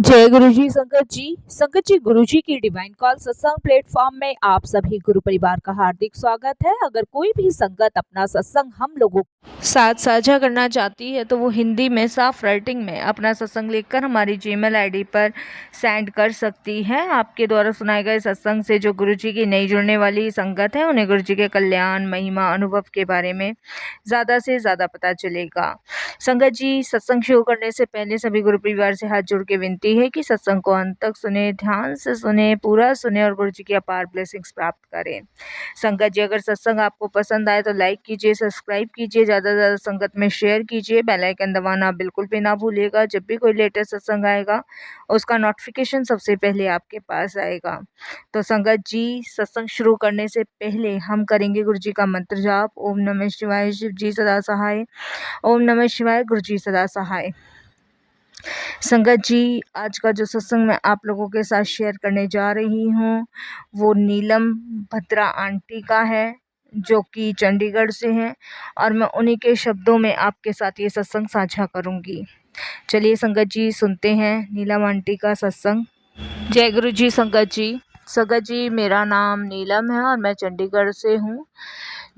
जय गुरु जी संगत जी गुरु जी की डिवाइन कॉल सत्संग प्लेटफॉर्म में आप सभी गुरु परिवार का हार्दिक स्वागत है। अगर कोई भी संगत अपना सत्संग हम लोगों साथ साझा करना चाहती है तो वो हिंदी में साफ राइटिंग में अपना सत्संग लिखकर हमारी जीमेल आईडी पर सेंड कर सकती है। आपके द्वारा सुनाए गए सत्संग से जो गुरु जी की नई जुड़ने वाली संगत है उन्हें गुरु जी के कल्याण महिमा अनुभव के बारे में ज़्यादा से ज़्यादा पता चलेगा। संगत जी, सत्संग शुरू करने से पहले सभी गुरु परिवार से हाथ जोड़ के विनती है कि सत्संग को अंत तक सुने, ध्यान से सुने, पूरा सुने और गुरु जी की अपार ब्लेसिंग्स प्राप्त करें। संगत जी, अगर सत्संग आपको पसंद आए तो लाइक कीजिए, सब्सक्राइब कीजिए, ज़्यादा से ज़्यादा संगत में शेयर कीजिए, बेल आइकन दबाना बिल्कुल भी ना भूलिएगा। जब भी कोई लेटेस्ट सत्संग आएगा उसका नोटिफिकेशन सबसे पहले आपके पास आएगा। तो संगत जी, सत्संग शुरू करने से पहले हम करेंगे गुरु जी का मंत्र जाप। ओम नमः शिवाय, शिव जी सदा सहाय। ओम नमः शिवाय, गुरु जी सदा सहाय। संगत जी, आज का जो सत्संग मैं आप लोगों के साथ शेयर करने जा रही हूँ वो नीलम भद्रा आंटी का है, जो कि चंडीगढ़ से हैं, और मैं उन्हीं के शब्दों में आपके साथ ये सत्संग साझा करूँगी। चलिए संगत जी, सुनते हैं नीलम आंटी का सत्संग। जय गुरु जी संगत जी। संगत जी, मेरा नाम नीलम है और मैं चंडीगढ़ से हूँ।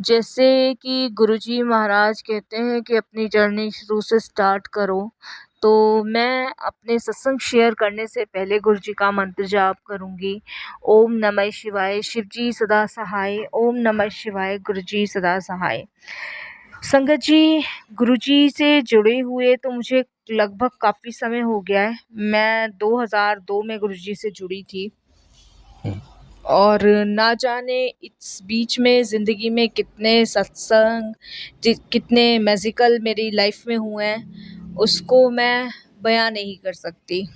जैसे कि गुरुजी महाराज कहते हैं कि अपनी जर्नी शुरू से स्टार्ट करो, तो मैं अपने सत्संग शेयर करने से पहले गुरुजी का मंत्र जाप करूँगी। ओम नमः शिवाय, शिव जी सदा सहाय। ओम नमः शिवाय, गुरुजी सदा सहाय। संगत जी, गुरुजी से जुड़े हुए तो मुझे लगभग काफ़ी समय हो गया है। मैं 2002 में गुरुजी से जुड़ी थी और ना जाने इस बीच में ज़िंदगी में कितने सत्संग कितने मैजिकल मेरी लाइफ में हुए हैं, उसको मैं बयां नहीं कर सकती।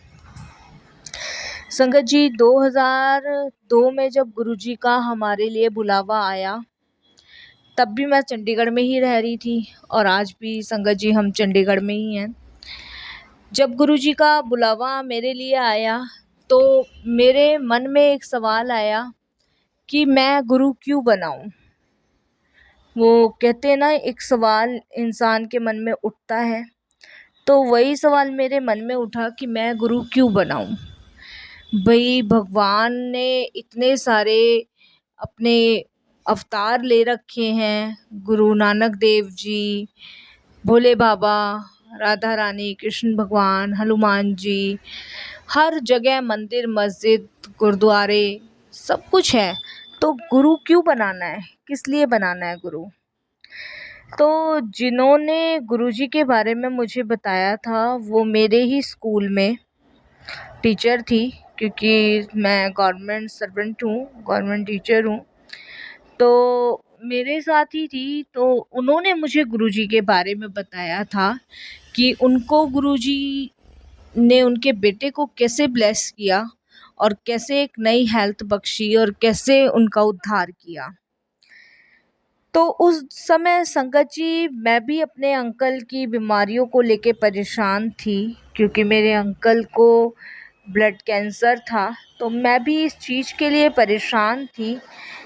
संगत जी, 2002 में जब गुरुजी का हमारे लिए बुलावा आया, तब भी मैं चंडीगढ़ में ही रह रही थी और आज भी संगत जी हम चंडीगढ़ में ही हैं। जब गुरुजी का बुलावा मेरे लिए आया तो मेरे मन में एक सवाल आया कि मैं गुरु क्यों बनाऊं। वो कहते हैं ना, एक सवाल इंसान के मन में उठता है, तो वही सवाल मेरे मन में उठा कि मैं गुरु क्यों बनाऊं। भाई, भगवान ने इतने सारे अपने अवतार ले रखे हैं, गुरु नानक देव जी, भोले बाबा, राधा रानी, कृष्ण भगवान, हनुमान जी, हर जगह मंदिर मस्जिद गुरुद्वारे सब कुछ है। तो गुरु क्यों बनाना है, किस लिए बनाना है गुरु। तो जिन्होंने गुरुजी के बारे में मुझे बताया था वो मेरे ही स्कूल में टीचर थी, क्योंकि मैं गवर्नमेंट सर्वेंट हूँ, गवर्नमेंट टीचर हूँ, तो मेरे साथ ही थी। तो उन्होंने मुझे गुरुजी के बारे में बताया था कि उनको गुरुजी ने उनके बेटे को कैसे ब्लेस किया और कैसे एक नई हेल्थ बख्शी और कैसे उनका उद्धार किया। तो उस समय संगत जी, मैं भी अपने अंकल की बीमारियों को लेके परेशान थी, क्योंकि मेरे अंकल को ब्लड कैंसर था। तो मैं भी इस चीज़ के लिए परेशान थी।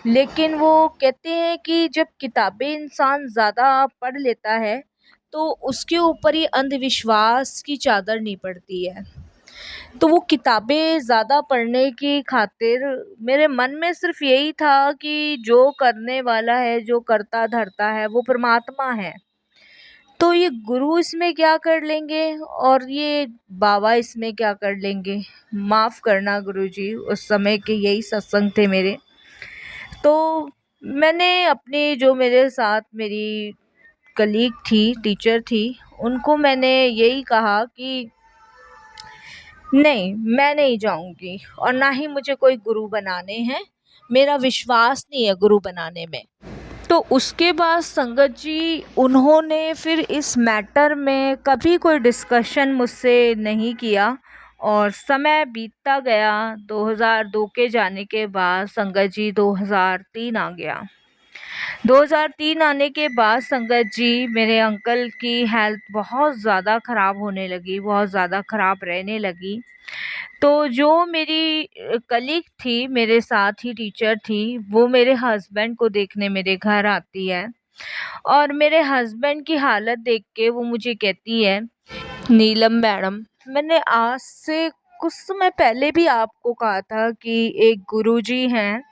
लेकिन वो कहते हैं कि जब किताबें इंसान ज़्यादा पढ़ लेता है तो उसके ऊपर ही अंधविश्वास की चादर नहीं पड़ती है। तो वो किताबें ज़्यादा पढ़ने की खातिर मेरे मन में सिर्फ यही था कि जो करने वाला है, जो करता धरता है, वो परमात्मा है। तो ये गुरु इसमें क्या कर लेंगे और ये बाबा इसमें क्या कर लेंगे। माफ़ करना गुरुजी, उस समय के यही सत्संग थे मेरे। तो मैंने अपनी, जो मेरे साथ मेरी कलीग थी, टीचर थी, उनको मैंने यही कहा कि नहीं, मैं नहीं जाऊंगी और ना ही मुझे कोई गुरु बनाने हैं, मेरा विश्वास नहीं है गुरु बनाने में। तो उसके बाद संगत जी, उन्होंने फिर इस मैटर में कभी कोई डिस्कशन मुझसे नहीं किया और समय बीतता गया। 2002 के जाने के बाद संगत जी 2003 आ गया। 2003 आने के बाद संगत जी, मेरे अंकल की हेल्थ बहुत ज़्यादा ख़राब होने लगी, बहुत ज़्यादा ख़राब रहने लगी। तो जो मेरी कलीग थी, मेरे साथ ही टीचर थी, वो मेरे हस्बैंड को देखने मेरे घर आती है और मेरे हस्बैंड की हालत देख के वो मुझे कहती है, नीलम मैडम, मैंने आज से कुछ समय पहले भी आपको कहा था कि एक गुरुजी हैं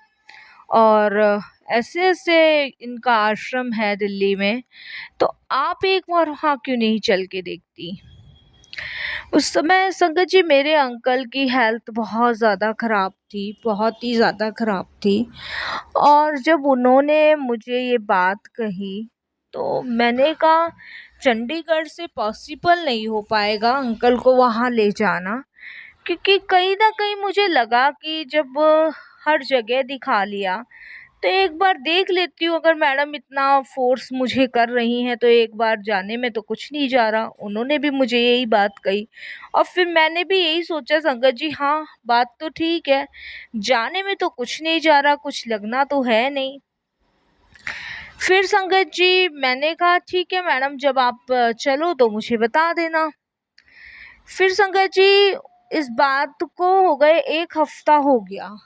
और ऐसे-ऐसे इनका आश्रम है दिल्ली में, तो आप एक बार वहाँ क्यों नहीं चल के देखती? उस समय संगत जी मेरे अंकल की हेल्थ बहुत ज़्यादा ख़राब थी, बहुत ही ज़्यादा ख़राब थी और जब उन्होंने मुझे ये बात कही, तो मैंने कहा चंडीगढ़ से पॉसिबल नहीं हो पाएगा अंकल को वहाँ ले जाना, क्योंकि कहीं न कहीं मुझे लगा कि जब हर जगह दिखा लिया, तो एक बार देख लेती हूँ अगर मैडम इतना फ़ोर्स मुझे कर रही हैं, तो एक बार जाने में तो कुछ नहीं जा रहा। उन्होंने भी मुझे यही बात कही और फिर मैंने भी यही सोचा संगत जी हाँ, बात तो ठीक है, जाने में तो कुछ नहीं जा रहा, कुछ लगना तो है नहीं। फिर संगत जी मैंने कहा ठीक है मैडम जब आप चलो तो मुझे बता देना। फिर संगत जी इस बात को हो गए 1 हफ्ता हो गया।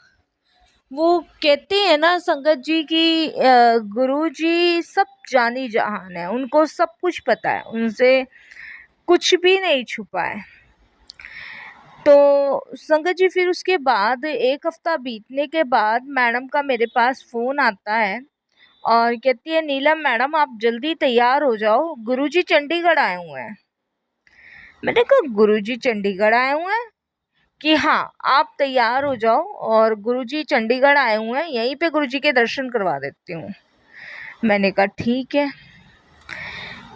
वो कहते हैं ना संगत जी कि गुरुजी सब जानी जहान है, उनको सब कुछ पता है, उनसे कुछ भी नहीं छुपा है। तो संगत जी फिर उसके बाद 1 हफ्ता बीतने के बाद मैडम का मेरे पास फ़ोन आता है और कहती है नीलम मैडम आप जल्दी तैयार हो जाओ, गुरुजी चंडीगढ़ आए हुए हैं। मैंने कहा गुरुजी चंडीगढ़ आए हुए हैं? कि हाँ, आप तैयार हो जाओ और गुरुजी चंडीगढ़ आए हुए हैं, यहीं पे गुरुजी के दर्शन करवा देती हूँ। मैंने कहा ठीक है।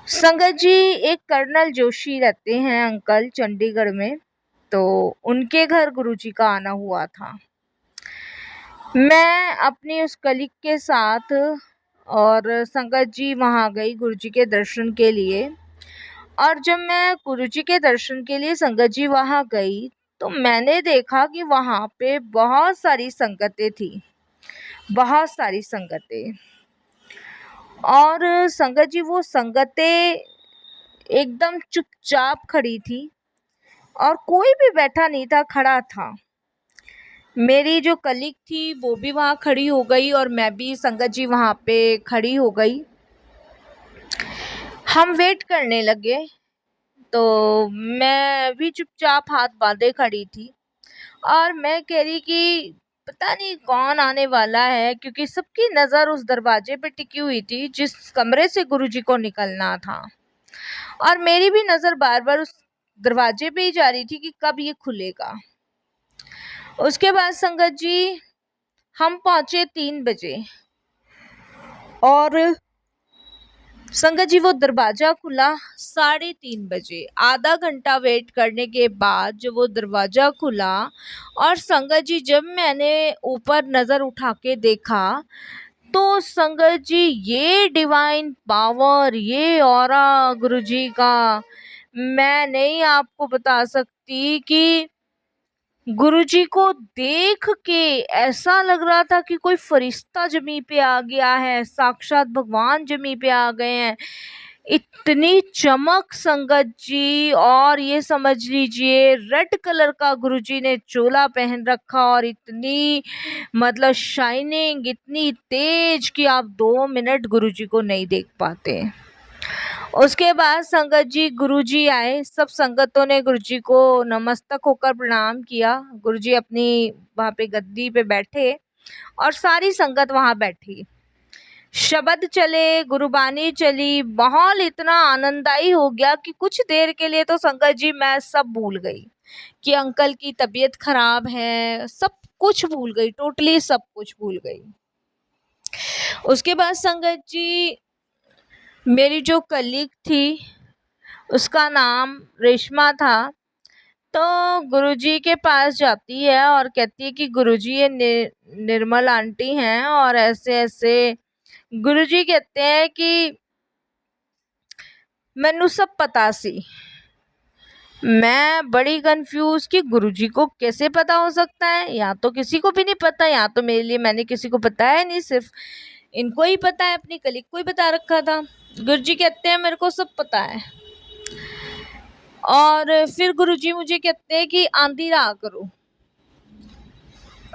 संगत जी एक कर्नल जोशी रहते हैं अंकल चंडीगढ़ में, तो उनके घर गुरुजी का आना हुआ था। मैं अपनी उस कलीग के साथ और संगत जी वहाँ गई गुरुजी के दर्शन के लिए और जब मैं गुरुजी के दर्शन के लिए संगत जी वहाँ गई, तो मैंने देखा कि वहाँ पे बहुत सारी संगतें थी, बहुत सारी संगतें और संगत जी वो संगतें एकदम चुपचाप खड़ी थी और कोई भी बैठा नहीं था, खड़ा था। मेरी जो कलीग थी वो भी वहाँ खड़ी हो गई और मैं भी संगत जी वहाँ पे खड़ी हो गई। हम वेट करने लगे, तो मैं भी चुपचाप हाथ बांधे खड़ी थी और मैं कह रही कि पता नहीं कौन आने वाला है, क्योंकि सबकी नज़र उस दरवाजे पे टिकी हुई थी जिस कमरे से गुरुजी को निकलना था और मेरी भी नज़र बार-बार उस दरवाजे पे ही जा रही थी कि कब ये खुलेगा। उसके बाद संगत जी हम पहुँचे 3 बजे और संगत जी वो दरवाज़ा खुला 3:30 बजे। आधा घंटा वेट करने के बाद जब वो दरवाज़ा खुला और संगत जी जब मैंने ऊपर नज़र उठा के देखा, तो संगत जी ये डिवाइन पावर, ये ऑरा गुरुजी का मैं नहीं आपको बता सकती कि गुरुजी को देख के ऐसा लग रहा था कि कोई फरिश्ता ज़मीं पे आ गया है, साक्षात भगवान ज़मीं पे आ गए हैं। इतनी चमक संगत जी और ये समझ लीजिए रेड कलर का गुरुजी ने चोला पहन रखा और इतनी मतलब शाइनिंग इतनी तेज कि आप 2 मिनट गुरुजी को नहीं देख पाते। उसके बाद संगत जी गुरुजी आए, सब संगतों ने गुरुजी को नमस्तक होकर प्रणाम किया। गुरुजी अपनी वहाँ पे गद्दी पे बैठे और सारी संगत वहाँ बैठी। शब्द चले, गुरुबानी चली, माहौल इतना आनंददायी हो गया कि कुछ देर के लिए तो संगत जी मैं सब भूल गई कि अंकल की तबीयत खराब है, सब कुछ भूल गई, टोटली सब कुछ भूल गई। उसके बाद संगत जी मेरी जो कलीग थी उसका नाम रेशमा था, तो गुरुजी के पास जाती है और कहती है कि गुरुजी ये निर्मल आंटी हैं और ऐसे-ऐसे गुरुजी कहते हैं कि मैनू सब पता सी। मैं बड़ी कंफ्यूज कि गुरुजी को कैसे पता हो सकता है, या तो किसी को भी नहीं पता या तो मेरे लिए मैंने किसी को बताया नहीं, सिर्फ इनको ही पता है, अपनी कलीग को ही बता रखा था। गुरुजी कहते हैं मेरे को सब पता है और फिर गुरुजी मुझे कहते हैं कि आंधी रहा करो।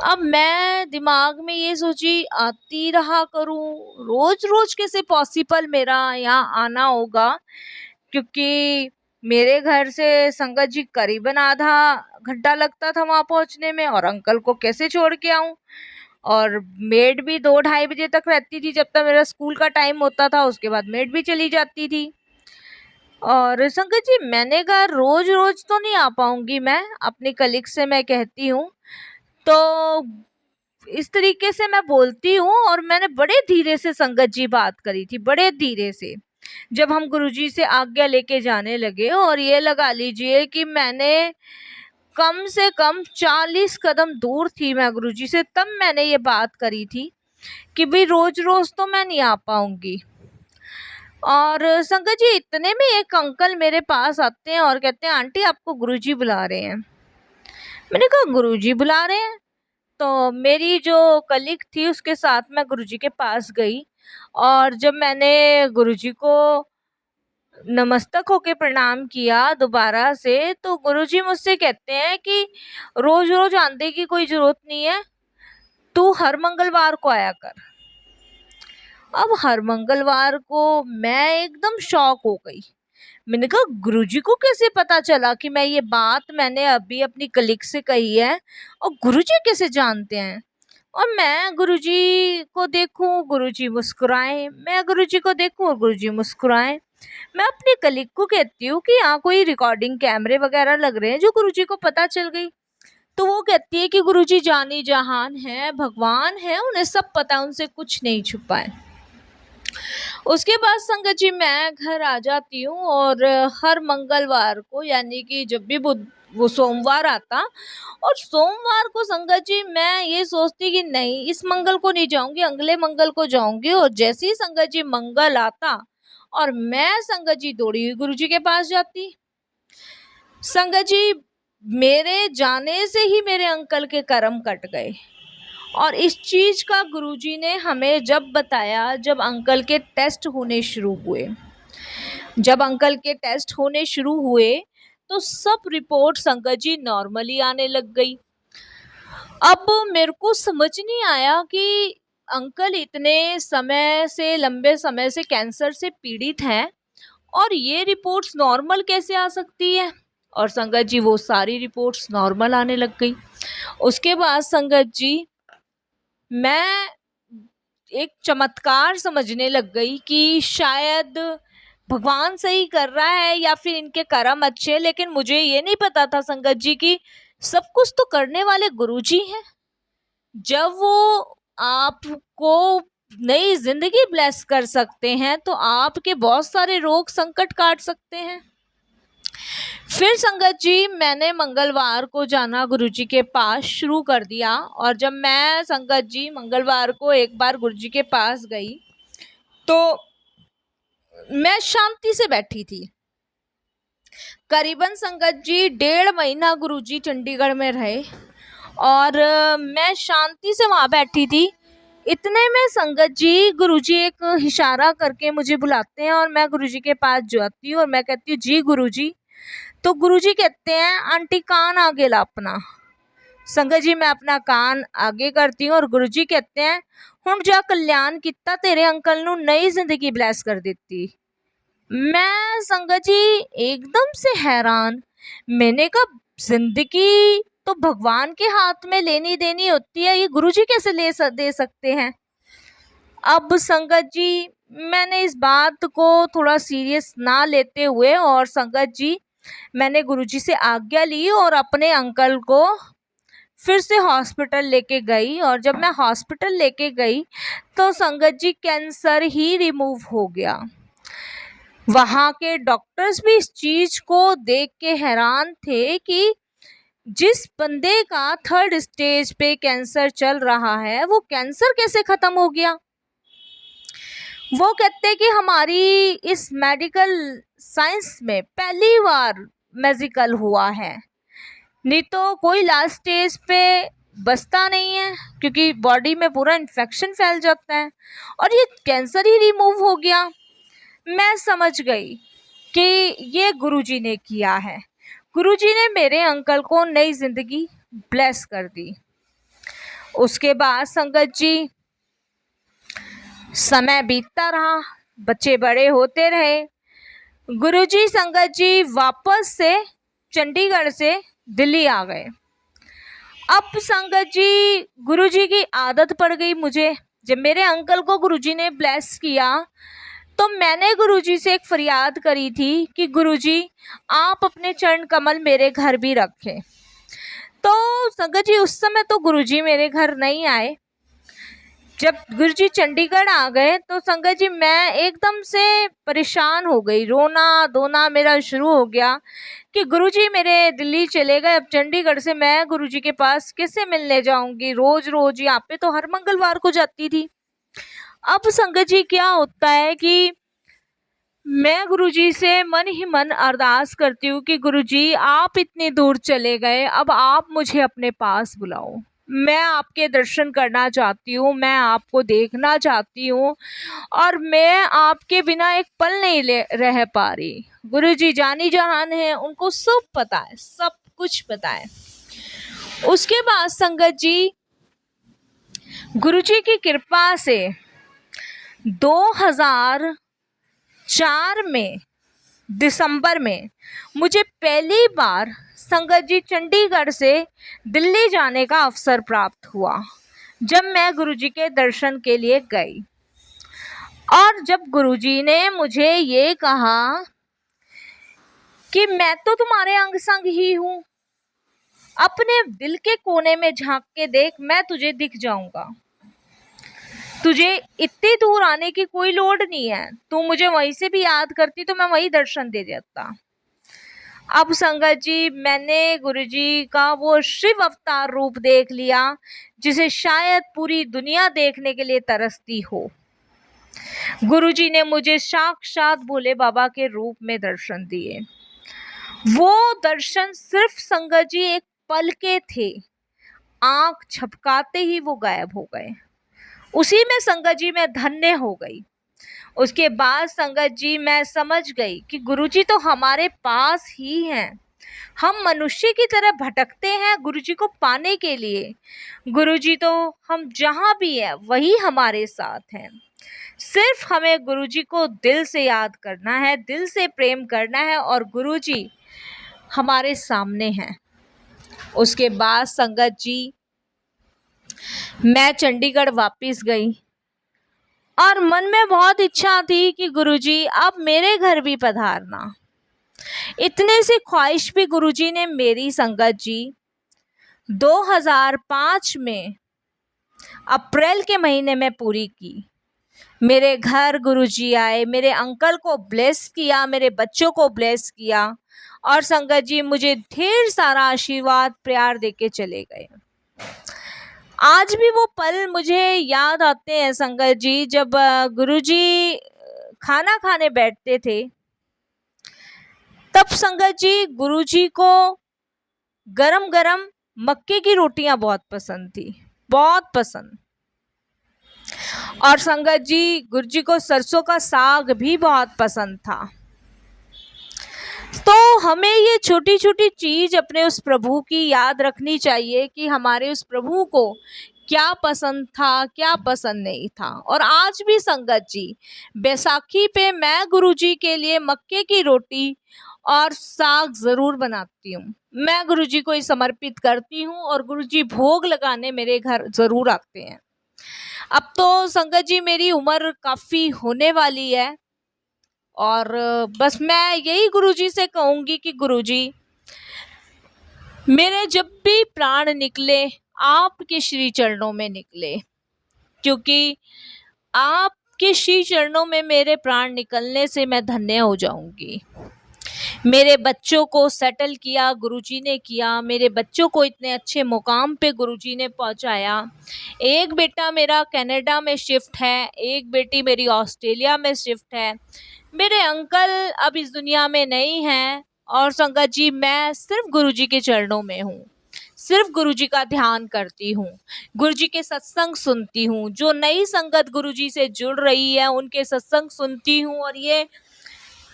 अब मैं दिमाग में ये सोची आती रहा करूं, रोज रोज कैसे पॉसिबल मेरा यहाँ आना होगा, क्योंकि मेरे घर से संगत जी करीबन आधा घंटा लगता था वहां पहुंचने में, और अंकल को कैसे छोड़ के आऊं। और मेड भी 2-2:30 बजे तक रहती थी, जब तक मेरा स्कूल का टाइम होता था, उसके बाद मेड भी चली जाती थी। और संगत जी मैंने कहा रोज रोज तो नहीं आ पाऊंगी, मैं अपनी कलीग से मैं कहती हूँ, तो इस तरीके से मैं बोलती हूँ। और मैंने बड़े धीरे से संगत जी बात करी थी, बड़े धीरे से, जब हम गुरुजी से आज्ञा लेके जाने लगे। और ये लगा लीजिए कि मैंने कम से कम 40 कदम दूर थी मैं गुरुजी से, तब मैंने ये बात करी थी कि भाई रोज रोज तो मैं नहीं आ पाऊंगी। और संगत जी इतने में एक अंकल मेरे पास आते हैं और कहते हैं आंटी आपको गुरुजी बुला रहे हैं। मैंने कहा गुरुजी बुला रहे हैं? तो मेरी जो कलीग थी उसके साथ मैं गुरुजी के पास गई, और जब मैंने गुरुजी को नमस्तक होके प्रणाम किया दोबारा से, तो गुरुजी मुझसे कहते हैं कि रोज रोज आने की कोई जरूरत नहीं है, तू हर मंगलवार को आया कर। अब हर मंगलवार को मैं एकदम शॉक हो गई। मैंने कहा गुरुजी को कैसे पता चला कि मैं ये बात मैंने अभी अपनी कलीग से कही है, और गुरुजी कैसे जानते हैं। और मैं गुरुजी को देखूं गुरुजी मुस्कुराए, मैं गुरुजी को देखूं और गुरुजी मुस्कुराए। मैं अपनी कलीग को कहती हूँ कि यहाँ कोई रिकॉर्डिंग कैमरे वगैरह लग रहे हैं जो गुरुजी को पता चल गई। तो वो कहती है कि गुरुजी जानी जहान है, भगवान है, उन्हें सब पता, उनसे कुछ नहीं छुपा है। उसके बाद संगत जी मैं घर आ जाती हूँ, और हर मंगलवार को, यानी कि जब भी वो सोमवार आता, और सोमवार को संगत जी मैं ये सोचती कि नहीं इस मंगल को नहीं जाऊंगी, अगले मंगल को जाऊंगी। और जैसे ही संगत जी मंगल आता और मैं संगत जी दौड़ी हुई गुरुजी के पास जाती। संगत जी मेरे जाने से ही मेरे अंकल के कर्म कट गए। और इस चीज का गुरुजी ने हमें जब बताया, जब अंकल के टेस्ट होने शुरू हुए, जब अंकल के टेस्ट होने शुरू हुए तो सब रिपोर्ट संगत जी नॉर्मली आने लग गई। अब मेरे को समझ नहीं आया कि अंकल इतने समय से, लंबे समय से कैंसर से पीड़ित हैं, और ये रिपोर्ट्स नॉर्मल कैसे आ सकती है। और संगत जी वो सारी रिपोर्ट्स नॉर्मल आने लग गई। उसके बाद संगत जी मैं एक चमत्कार समझने लग गई कि शायद भगवान सही कर रहा है या फिर इनके कर्म अच्छे। लेकिन मुझे ये नहीं पता था संगत जी कि सब कुछ तो करने वाले गुरुजी हैं। जब वो आपको नई जिंदगी ब्लेस कर सकते हैं तो आपके बहुत सारे रोग संकट काट सकते हैं। फिर संगत जी मैंने मंगलवार को जाना गुरुजी के पास शुरू कर दिया। और जब मैं संगत जी मंगलवार को एक बार गुरुजी के पास गई तो मैं शांति से बैठी थी। करीबन संगत जी 1.5 महीना गुरुजी चंडीगढ़ में रहे, और मैं शांति से वहां बैठी थी। इतने में संगत जी गुरुजी एक इशारा करके मुझे बुलाते हैं, और मैं गुरुजी के पास जाती हूँ और मैं कहती हूँ जी गुरुजी। तो गुरुजी कहते हैं आंटी कान आगे ला अपना। संगत जी मैं अपना कान आगे करती हूँ और गुरुजी कहते हैं हुण जा कल्याण किता तेरे अंकल नू नई जिंदगी ब्लैस कर देती। मैं संगत जी एकदम से हैरान। मैंने कहा जिंदगी तो भगवान के हाथ में लेनी देनी होती है, ये गुरुजी कैसे दे सकते हैं। अब संगत जी मैंने इस बात को थोड़ा सीरियस ना लेते हुए, और संगत जी मैंने गुरुजी से आज्ञा ली और अपने अंकल को फिर से हॉस्पिटल लेके गई। और जब मैं हॉस्पिटल लेके गई तो संगत जी कैंसर ही रिमूव हो गया। वहाँ के डॉक्टर्स भी इस चीज को देख के हैरान थे कि जिस बंदे का 3rd स्टेज पे कैंसर चल रहा है वो कैंसर कैसे खत्म हो गया। वो कहते कि हमारी इस मेडिकल साइंस में पहली बार मैजिकल हुआ है, नहीं तो कोई लास्ट स्टेज पे बचता नहीं है, क्योंकि बॉडी में पूरा इन्फेक्शन फैल जाता है, और ये कैंसर ही रिमूव हो गया। मैं समझ गई कि ये गुरुजी ने किया है। गुरुजी ने मेरे अंकल को नई जिंदगी ब्लेस कर दी। उसके बाद संगत जी समय बीतता रहा, बच्चे बड़े होते रहे, गुरुजी संगत जी वापस से चंडीगढ़ से दिल्ली आ गए। अब संगत जी गुरुजी की आदत पड़ गई मुझे। जब मेरे अंकल को गुरुजी ने ब्लेस किया तो मैंने गुरुजी से एक फरियाद करी थी कि गुरुजी आप अपने चरण कमल मेरे घर भी रखें। तो संगत जी उस समय तो गुरुजी मेरे घर नहीं आए। जब गुरुजी चंडीगढ़ आ गए तो संगत जी मैं एकदम से परेशान हो गई, रोना धोना मेरा शुरू हो गया कि गुरुजी मेरे दिल्ली चले गए, अब चंडीगढ़ से मैं गुरुजी के पास कैसे मिलने जाऊंगी। रोज रोज यहाँ पे तो हर मंगलवार को जाती थी। अब संगत जी क्या होता है कि मैं गुरुजी से मन ही मन अरदास करती हूँ कि गुरुजी आप इतनी दूर चले गए, अब आप मुझे अपने पास बुलाओ। मैं आपके दर्शन करना चाहती हूँ, मैं आपको देखना चाहती हूँ और मैं आपके बिना एक पल नहीं रह पा रही। गुरुजी जानी जहान है, उनको सब पता है, सब कुछ पता है। उसके बाद संगत जी गुरुजी की कृपा से 2004 में दिसंबर में मुझे पहली बार संगत जी चंडीगढ़ से दिल्ली जाने का अवसर प्राप्त हुआ, जब मैं गुरुजी के दर्शन के लिए गई। और जब गुरुजी ने मुझे ये कहा कि मैं तो तुम्हारे अंग संग ही हूँ, अपने दिल के कोने में झांक के देख, मैं तुझे दिख जाऊंगा, तुझे इतनी दूर आने की कोई लोड नहीं है, तू मुझे वहीं से भी याद करती तो मैं वहीं दर्शन दे देता। अब संगत जी मैंने गुरुजी का वो शिव अवतार रूप देख लिया जिसे शायद पूरी दुनिया देखने के लिए तरसती हो। गुरुजी ने मुझे साक्षात भोले बाबा के रूप में दर्शन दिए। वो दर्शन सिर्फ संगत जी एक पल के थे, आंख झपकाते ही वो गायब हो गए। उसी में संगत जी मैं धन्य हो गई। उसके बाद संगत जी मैं समझ गई कि गुरुजी तो हमारे पास ही हैं। हम मनुष्य की तरह भटकते हैं गुरुजी को पाने के लिए। गुरुजी तो हम जहाँ भी है वही हमारे साथ हैं। सिर्फ हमें गुरुजी को दिल से याद करना है, दिल से प्रेम करना है और गुरुजी हमारे सामने हैं। उसके बाद संगत जी मैं चंडीगढ़ वापस गई और मन में बहुत इच्छा थी कि गुरुजी अब मेरे घर भी पधारना। इतने सी ख्वाहिश भी गुरुजी ने मेरी संगत जी 2005 में अप्रैल के महीने में पूरी की। मेरे घर गुरुजी आए, मेरे अंकल को ब्लेस किया, मेरे बच्चों को ब्लेस किया और संगत जी मुझे ढेर सारा आशीर्वाद प्यार देके चले गए। आज भी वो पल मुझे याद आते हैं संगत जी, जब गुरुजी खाना खाने बैठते थे तब संगत जी गुरुजी को गरम गरम मक्के की रोटियां बहुत पसंद थी, बहुत पसंद। और संगत जी गुरुजी को सरसों का साग भी बहुत पसंद था। तो हमें ये छोटी छोटी चीज अपने उस प्रभु की याद रखनी चाहिए कि हमारे उस प्रभु को क्या पसंद था, क्या पसंद नहीं था। और आज भी संगत जी बैसाखी पे मैं गुरुजी के लिए मक्के की रोटी और साग जरूर बनाती हूँ। मैं गुरुजी को ही समर्पित करती हूँ और गुरुजी भोग लगाने मेरे घर जरूर आते हैं। अब तो संगत जी मेरी उम्र काफी होने वाली है और बस मैं यही गुरुजी से कहूंगी कि गुरुजी मेरे जब भी प्राण निकले आपके श्री चरणों में निकले, क्योंकि आपके श्री चरणों में मेरे प्राण निकलने से मैं धन्य हो जाऊंगी। मेरे बच्चों को सेटल किया गुरुजी ने किया, मेरे बच्चों को इतने अच्छे मुकाम पे गुरुजी ने पहुंचाया। एक बेटा मेरा कनाडा में शिफ्ट है, एक बेटी मेरी ऑस्ट्रेलिया में शिफ्ट है। मेरे अंकल अब इस दुनिया में नहीं हैं और संगत जी मैं सिर्फ गुरुजी के चरणों में हूँ, सिर्फ गुरुजी का ध्यान करती हूँ, गुरुजी के सत्संग सुनती हूँ। जो नई संगत गुरुजी से जुड़ रही है उनके सत्संग सुनती हूँ और ये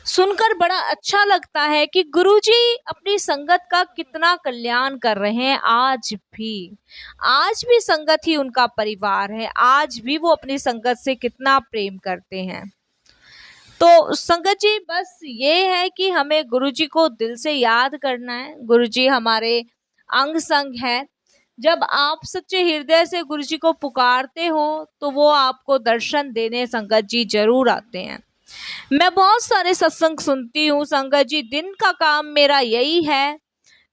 सुनकर बड़ा अच्छा लगता है कि गुरुजी अपनी संगत का कितना कल्याण कर रहे हैं। आज भी संगत ही उनका परिवार है, आज भी वो अपनी संगत से कितना प्रेम करते हैं। तो संगत जी बस ये है कि हमें गुरुजी को दिल से याद करना है। गुरुजी हमारे अंग संग है। जब आप सच्चे हृदय से गुरुजी को पुकारते हो तो वो आपको दर्शन देने संगत जी जरूर आते हैं। मैं बहुत सारे सत्संग सुनती हूँ संगत जी, दिन का काम मेरा यही है।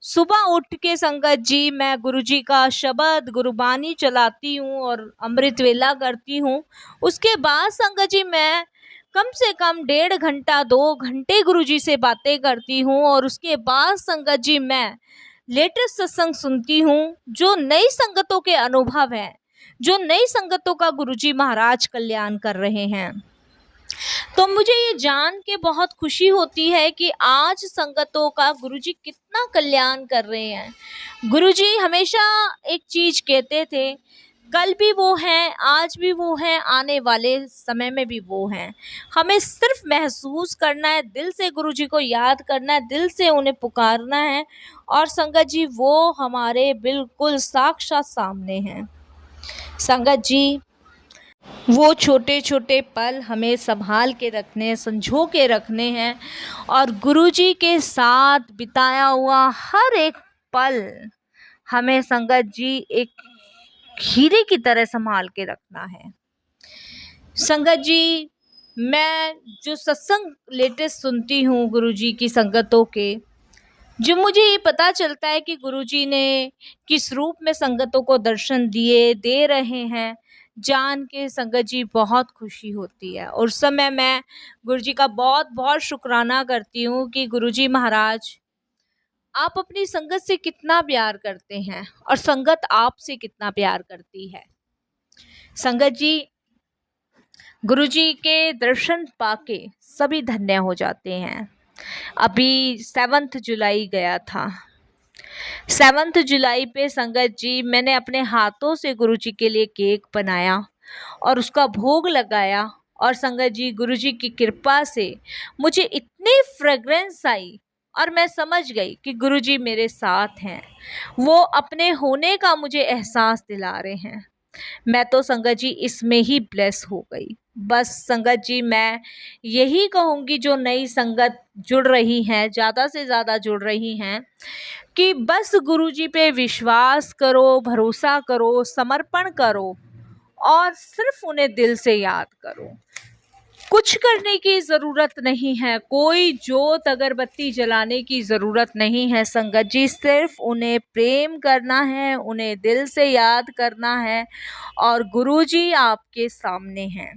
सुबह उठ के संगत जी मैं गुरुजी का शब्द गुरुबानी चलाती हूँ और अमृत वेला करती हूँ। उसके बाद संगत जी मैं कम से कम 1.5 घंटा 2 घंटे गुरुजी से बातें करती हूँ और उसके बाद संगत जी मैं लेटेस्ट सत्संग सुनती हूँ जो नई संगतों के अनुभव है, जो नई संगतों का गुरुजी महाराज कल्याण कर रहे हैं। तो मुझे ये जान के बहुत खुशी होती है कि आज संगतों का गुरुजी कितना कल्याण कर रहे हैं। गुरुजी हमेशा एक चीज कहते थे, कल भी वो हैं, आज भी वो हैं, आने वाले समय में भी वो हैं। हमें सिर्फ महसूस करना है, दिल से गुरुजी को याद करना है, दिल से उन्हें पुकारना है और संगत जी वो हमारे बिल्कुल साक्षात सामने हैं। संगत जी वो छोटे छोटे पल हमें संभाल के रखने, संजो के रखने हैं और गुरुजी के साथ बिताया हुआ हर एक पल हमें संगत जी एक हीरे की तरह संभाल के रखना है। संगत जी मैं जो सत्संग लेटेस्ट सुनती हूँ गुरुजी की संगतों के, जो मुझे ये पता चलता है कि गुरुजी ने किस रूप में संगतों को दर्शन दे रहे हैं, जान के संगत जी बहुत खुशी होती है। और उस समय मैं गुरुजी का बहुत बहुत शुक्राना करती हूँ कि गुरुजी महाराज आप अपनी संगत से कितना प्यार करते हैं और संगत आपसे कितना प्यार करती है। संगत जी गुरुजी के दर्शन पाके सभी धन्य हो जाते हैं। अभी 7 जुलाई गया था। 7 जुलाई पे संगत जी मैंने अपने हाथों से गुरुजी के लिए केक बनाया और उसका भोग लगाया और संगत जी गुरुजी की कृपा से मुझे इतनी फ्रेग्रेंस आई और मैं समझ गई कि गुरुजी मेरे साथ हैं। वो अपने होने का मुझे एहसास दिला रहे हैं। मैं तो संगत जी इसमें ही ब्लेस हो गई। बस संगत जी मैं यही कहूँगी जो नई संगत जुड़ रही हैं, ज़्यादा से ज़्यादा जुड़ रही हैं, कि बस गुरुजी पे विश्वास करो, भरोसा करो, समर्पण करो और सिर्फ उन्हें दिल से याद करो। कुछ करने की ज़रूरत नहीं है, कोई जोत अगरबत्ती जलाने की ज़रूरत नहीं है संगत जी, सिर्फ उन्हें प्रेम करना है, उन्हें दिल से याद करना है और गुरुजी आपके सामने हैं।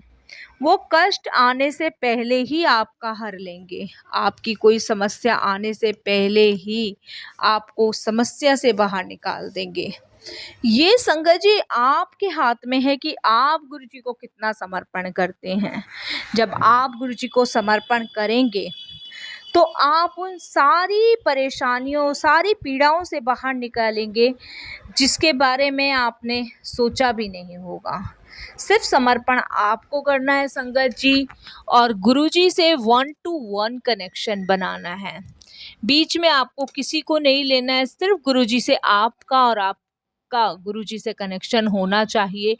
वो कष्ट आने से पहले ही आपका हर लेंगे। आपकी कोई समस्या आने से पहले ही आपको समस्या से बाहर निकाल देंगे। ये संगत जी आपके हाथ में है कि आप गुरुजी को कितना समर्पण करते हैं। जब आप गुरुजी को समर्पण करेंगे तो आप उन सारी परेशानियों, सारी पीड़ाओं से बाहर निकालेंगे जिसके बारे में आपने सोचा भी नहीं होगा। सिर्फ समर्पण आपको करना है संगत जी और गुरुजी से 1 to 1 कनेक्शन बनाना है। बीच में आपको किसी को नहीं लेना है, सिर्फ गुरुजी से आपका और आपका गुरुजी से कनेक्शन होना चाहिए।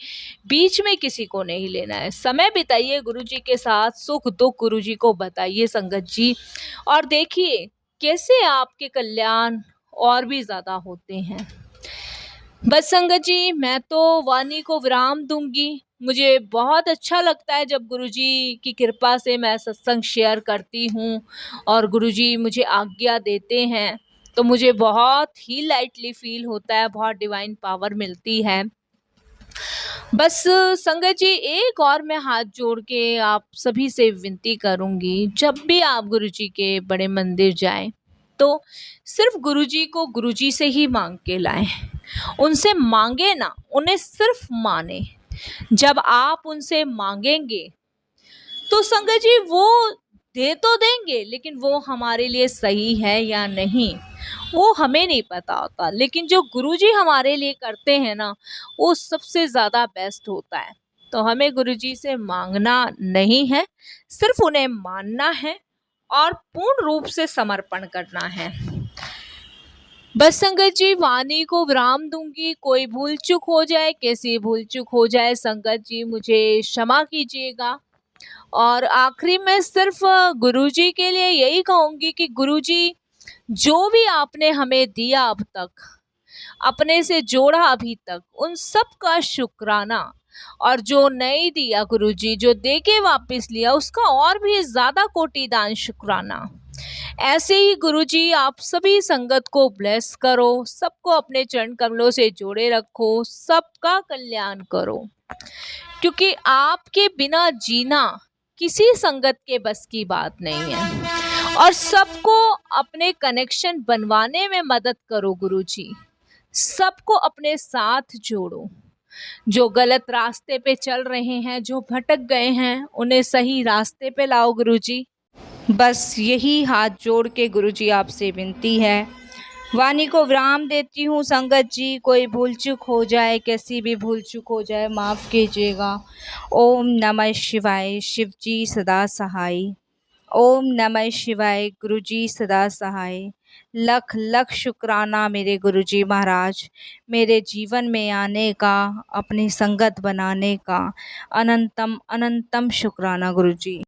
बीच में किसी को नहीं लेना है। समय बिताइए गुरुजी के साथ, सुख दुख गुरुजी को बताइए संगत जी और देखिए कैसे आपके कल्याण और भी ज़्यादा होते हैं। बस संगत जी मैं तो वाणी को विराम दूंगी। मुझे बहुत अच्छा लगता है जब गुरुजी की कृपा से मैं सत्संग शेयर करती हूँ और गुरुजी मुझे आज्ञा देते हैं तो मुझे बहुत ही लाइटली फील होता है, बहुत डिवाइन पावर मिलती है। बस संगत जी एक और मैं हाथ जोड़ के आप सभी से विनती करूँगी, जब भी आप गुरुजी के बड़े मंदिर जाएं तो सिर्फ गुरुजी को गुरुजी से ही मांग के लाएं। उनसे मांगे ना, उन्हें सिर्फ माने। जब आप उनसे मांगेंगे तो संगत जी वो दे तो देंगे, लेकिन वो हमारे लिए सही है या नहीं वो हमें नहीं पता होता। लेकिन जो गुरुजी हमारे लिए करते हैं ना वो सबसे ज़्यादा बेस्ट होता है। तो हमें गुरुजी से मांगना नहीं है, सिर्फ उन्हें मानना है और पूर्ण रूप से समर्पण करना है। बस संगत जी वाणी को विराम दूंगी। कोई भूल चूक हो जाए, कैसी भूल चूक हो जाए संगत जी मुझे क्षमा कीजिएगा। और आखिरी में सिर्फ गुरुजी के लिए यही कहूँगी कि गुरुजी, जो भी आपने हमें दिया अब तक, अपने से जोड़ा अभी तक, उन सब का शुक्राना। और जो नहीं दिया गुरुजी, जो दे के वापस लिया, उसका और भी ज़्यादा कोटिदान शुक्राना। ऐसे ही गुरुजी आप सभी संगत को ब्लेस करो, सबको अपने चरण कमलों से जोड़े रखो, सबका कल्याण करो, क्योंकि आपके बिना जीना किसी संगत के बस की बात नहीं है। और सबको अपने कनेक्शन बनवाने में मदद करो गुरुजी, सबको अपने साथ जोड़ो। जो गलत रास्ते पे चल रहे हैं, जो भटक गए हैं, उन्हें सही रास्ते पे लाओ गुरुजी। बस यही हाथ जोड़ के गुरुजी आपसे विनती है। वाणी को विराम देती हूँ संगत जी। कोई भूल चूक हो जाए, कैसी भी भूल चूक हो जाए, माफ़ कीजिएगा। ओम नमः शिवाय, शिव जी सदा सहाय। ओम नमः शिवाय, गुरुजी सदा सहाय। लख लख शुक्राना मेरे गुरुजी महाराज, मेरे जीवन में आने का, अपनी संगत बनाने का। अनंतम अनंतम शुक्राना गुरुजी।